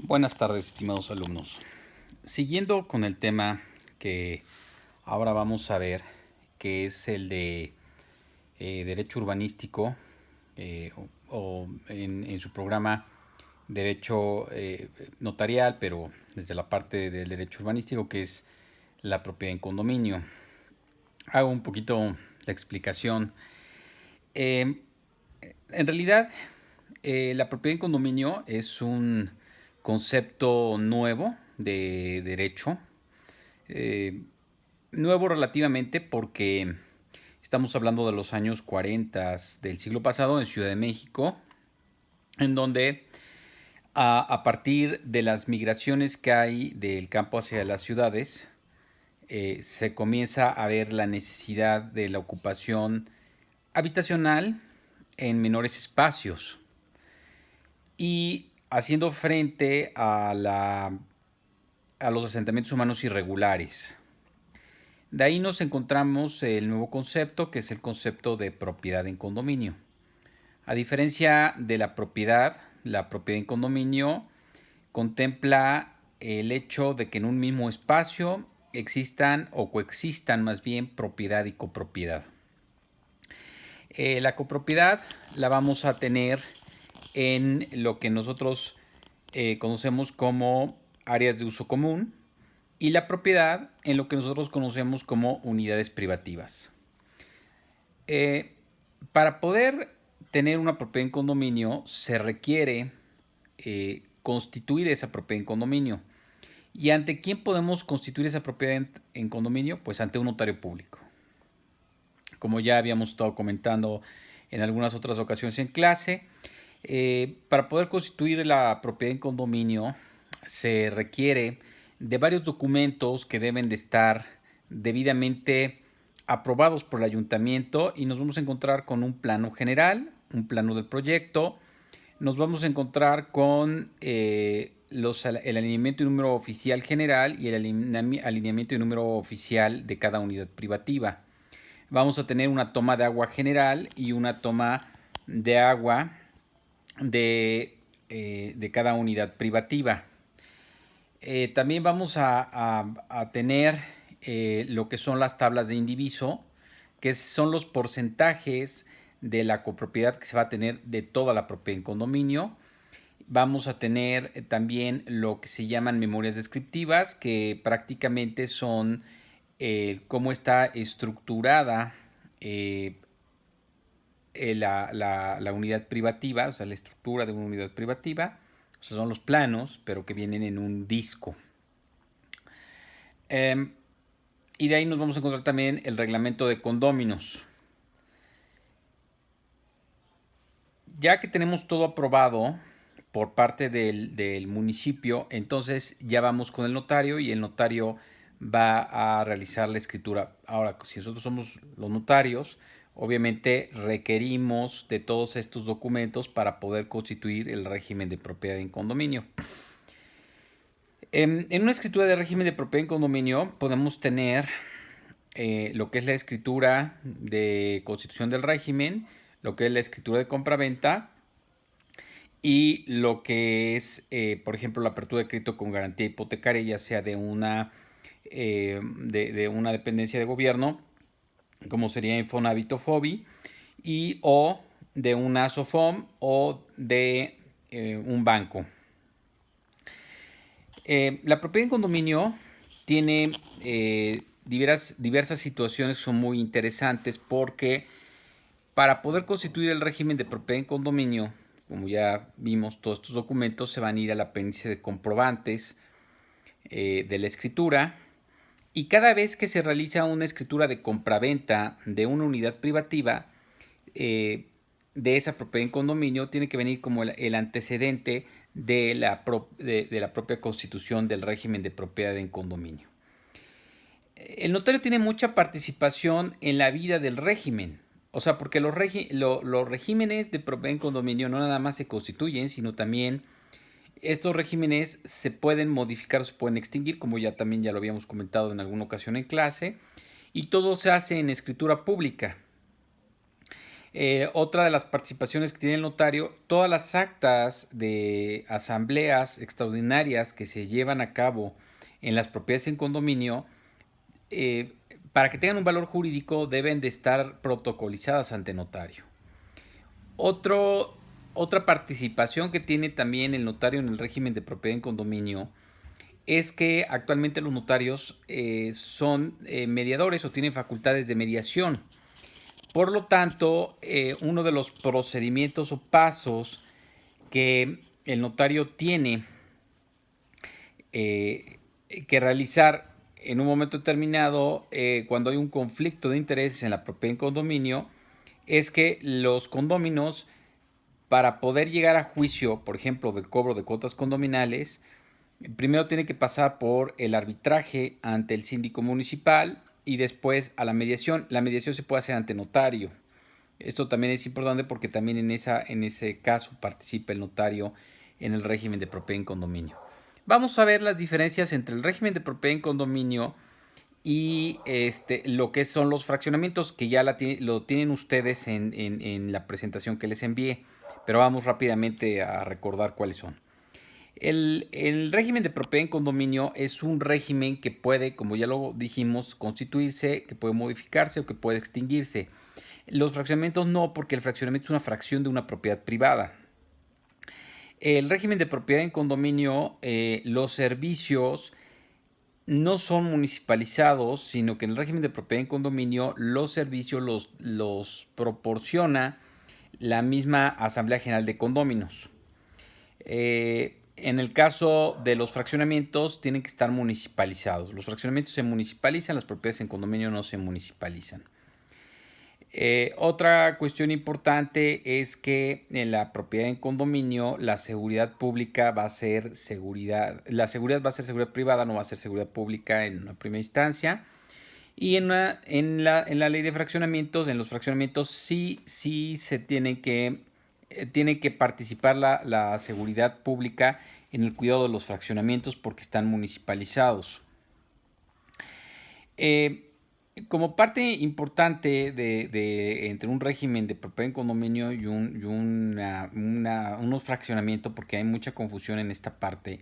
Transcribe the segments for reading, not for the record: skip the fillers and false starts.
Buenas tardes, estimados alumnos. Siguiendo con el tema que ahora vamos a ver, que es el de Derecho Urbanístico, o en su programa Derecho Notarial, pero desde la parte del Derecho Urbanístico, que es la propiedad en condominio. Hago un poquito la explicación. Eh, en realidad, la propiedad en condominio es un concepto nuevo de derecho. Eh, Nuevo relativamente porque estamos hablando de los años 40 del siglo pasado en Ciudad de México, en donde a partir de las migraciones que hay del campo hacia las ciudades, se comienza a ver la necesidad de la ocupación habitacional en menores espacios y haciendo frente a los asentamientos humanos irregulares. De ahí nos encontramos el nuevo concepto, que es el concepto de propiedad en condominio. A diferencia de la propiedad en condominio contempla el hecho de que en un mismo espacio existan o coexistan más bien propiedad y copropiedad. La copropiedad la vamos a tener en lo que nosotros conocemos como áreas de uso común, y la propiedad en lo que nosotros conocemos como unidades privativas. Eh, para poder tener una propiedad en condominio se requiere constituir esa propiedad en condominio. ¿Y ante quién podemos constituir esa propiedad en condominio? Pues ante un notario público. Como ya habíamos estado comentando en algunas otras ocasiones en clase, para poder constituir la propiedad en condominio se requiere de varios documentos que deben de estar debidamente aprobados por el ayuntamiento, y nos vamos a encontrar con un plano general, un plano del proyecto. Nos vamos a encontrar con el alineamiento y número oficial general y el alineamiento y número oficial de cada unidad privativa. Vamos a tener una toma de agua general y una toma de agua de cada unidad privativa. También vamos a tener lo que son las tablas de indiviso, que son los porcentajes de la copropiedad que se va a tener de toda la propiedad en condominio. Vamos a tener también lo que se llaman memorias descriptivas, que prácticamente son cómo está estructurada la unidad privativa, o sea, la estructura de una unidad privativa. O sea, son los planos, pero que vienen en un disco. Y de ahí nos vamos a encontrar también el reglamento de condóminos. Ya que tenemos todo aprobado por parte del municipio, entonces ya vamos con el notario y el notario va a realizar la escritura. Ahora, si nosotros somos los notarios, obviamente requerimos de todos estos documentos para poder constituir el régimen de propiedad en condominio. En una escritura de régimen de propiedad en condominio podemos tener lo que es la escritura de constitución del régimen, lo que es la escritura de compraventa y lo que es, por ejemplo, la apertura de crédito con garantía hipotecaria, ya sea de una dependencia de gobierno, como sería Infonavit o Fobi, y o de una SOFOM o de un banco. La propiedad en condominio tiene diversas situaciones que son muy interesantes, porque para poder constituir el régimen de propiedad en condominio, como ya vimos, todos estos documentos se van a ir al apéndice de comprobantes de la escritura, y cada vez que se realiza una escritura de compraventa de una unidad privativa, de esa propiedad en condominio tiene que venir como el antecedente de la propia constitución del régimen de propiedad en condominio. El notario tiene mucha participación en la vida del régimen. O sea, porque los regímenes de propiedad en condominio no nada más se constituyen, sino también estos regímenes se pueden modificar o se pueden extinguir, como ya lo habíamos comentado en alguna ocasión en clase, y todo se hace en escritura pública. Otra de las participaciones que tiene el notario, todas las actas de asambleas extraordinarias que se llevan a cabo en las propiedades en condominio, eh, para que tengan un valor jurídico, deben de estar protocolizadas ante notario. Otra participación que tiene también el notario en el régimen de propiedad en condominio es que actualmente los notarios son mediadores o tienen facultades de mediación. Por lo tanto, uno de los procedimientos o pasos que el notario tiene que realizar en un momento determinado, cuando hay un conflicto de intereses en la propiedad en condominio, es que los condóminos, para poder llegar a juicio, por ejemplo, del cobro de cuotas condominales, primero tiene que pasar por el arbitraje ante el síndico municipal y después a la mediación. La mediación se puede hacer ante notario. Esto también es importante porque también en ese caso participa el notario en el régimen de propiedad en condominio. Vamos a ver las diferencias entre el régimen de propiedad en condominio y lo que son los fraccionamientos, que ya lo tienen ustedes en la presentación que les envié, pero vamos rápidamente a recordar cuáles son. El régimen de propiedad en condominio es un régimen que puede, como ya lo dijimos, constituirse, que puede modificarse o que puede extinguirse. Los fraccionamientos no, porque el fraccionamiento es una fracción de una propiedad privada. El régimen de propiedad en condominio, los servicios no son municipalizados, sino que en el régimen de propiedad en condominio los servicios los proporciona la misma Asamblea General de Condóminos. En el caso de los fraccionamientos, tienen que estar municipalizados. Los fraccionamientos se municipalizan, las propiedades en condominio no se municipalizan. Otra cuestión importante es que en la propiedad en condominio la seguridad pública va a ser seguridad, la seguridad va a ser seguridad privada, no va a ser seguridad pública en una primera instancia. Y en la ley de fraccionamientos, en los fraccionamientos sí se tiene que participar la seguridad pública en el cuidado de los fraccionamientos porque están municipalizados. Como parte importante entre un régimen de propiedad en condominio y unos fraccionamientos, porque hay mucha confusión en esta parte,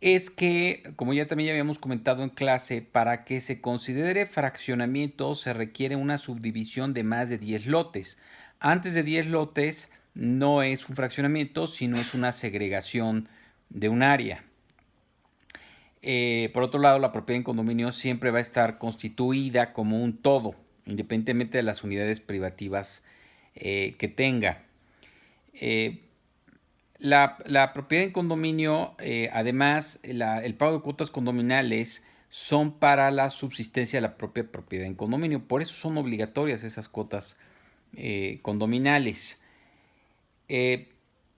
es que, como ya también habíamos comentado en clase, para que se considere fraccionamiento se requiere una subdivisión de más de 10 lotes. Antes de 10 lotes no es un fraccionamiento, sino es una segregación de un área. Por otro lado, la propiedad en condominio siempre va a estar constituida como un todo, independientemente de las unidades privativas que tenga. La propiedad en condominio, además, el pago de cuotas condominales son para la subsistencia de la propia propiedad en condominio. Por eso son obligatorias esas cuotas condominales.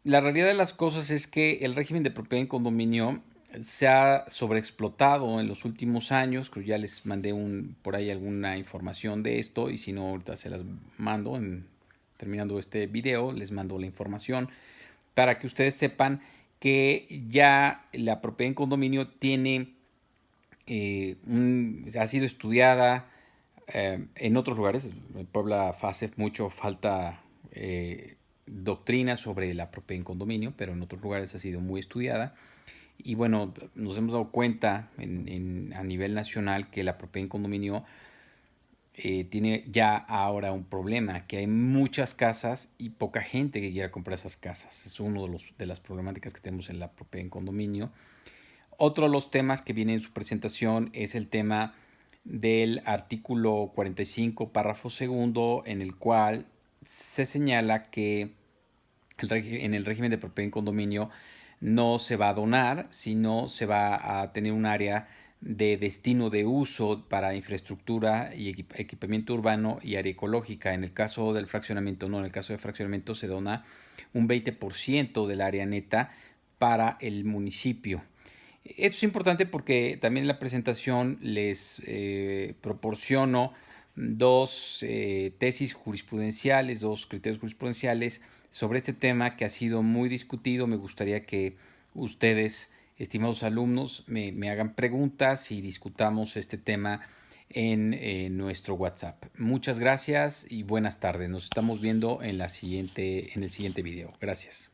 La realidad de las cosas es que el régimen de propiedad en condominio se ha sobreexplotado en los últimos años. Creo que ya les mandé por ahí alguna información de esto, y si no, ahorita se las mando. Terminando este video, les mando la información para que ustedes sepan que ya la propiedad en condominio tiene ha sido estudiada en otros lugares. En Puebla hace mucho falta doctrina sobre la propiedad en condominio, pero en otros lugares ha sido muy estudiada. Y bueno, nos hemos dado cuenta a nivel nacional que la propiedad en condominio tiene ya ahora un problema, que hay muchas casas y poca gente que quiera comprar esas casas. Es uno de las problemáticas que tenemos en la propiedad en condominio. Otro de los temas que viene en su presentación es el tema del artículo 45, párrafo segundo, en el cual se señala que en el régimen de propiedad en condominio no se va a donar, sino se va a tener un área de destino de uso para infraestructura y equipamiento urbano y área ecológica. En el caso del fraccionamiento, no, en el caso del fraccionamiento se dona un 20% del área neta para el municipio. Esto es importante porque también en la presentación les proporciono dos tesis jurisprudenciales, dos criterios jurisprudenciales sobre este tema que ha sido muy discutido. Me gustaría que ustedes, estimados alumnos, me hagan preguntas y discutamos este tema en nuestro WhatsApp. Muchas gracias y buenas tardes. Nos estamos viendo en el siguiente video. Gracias.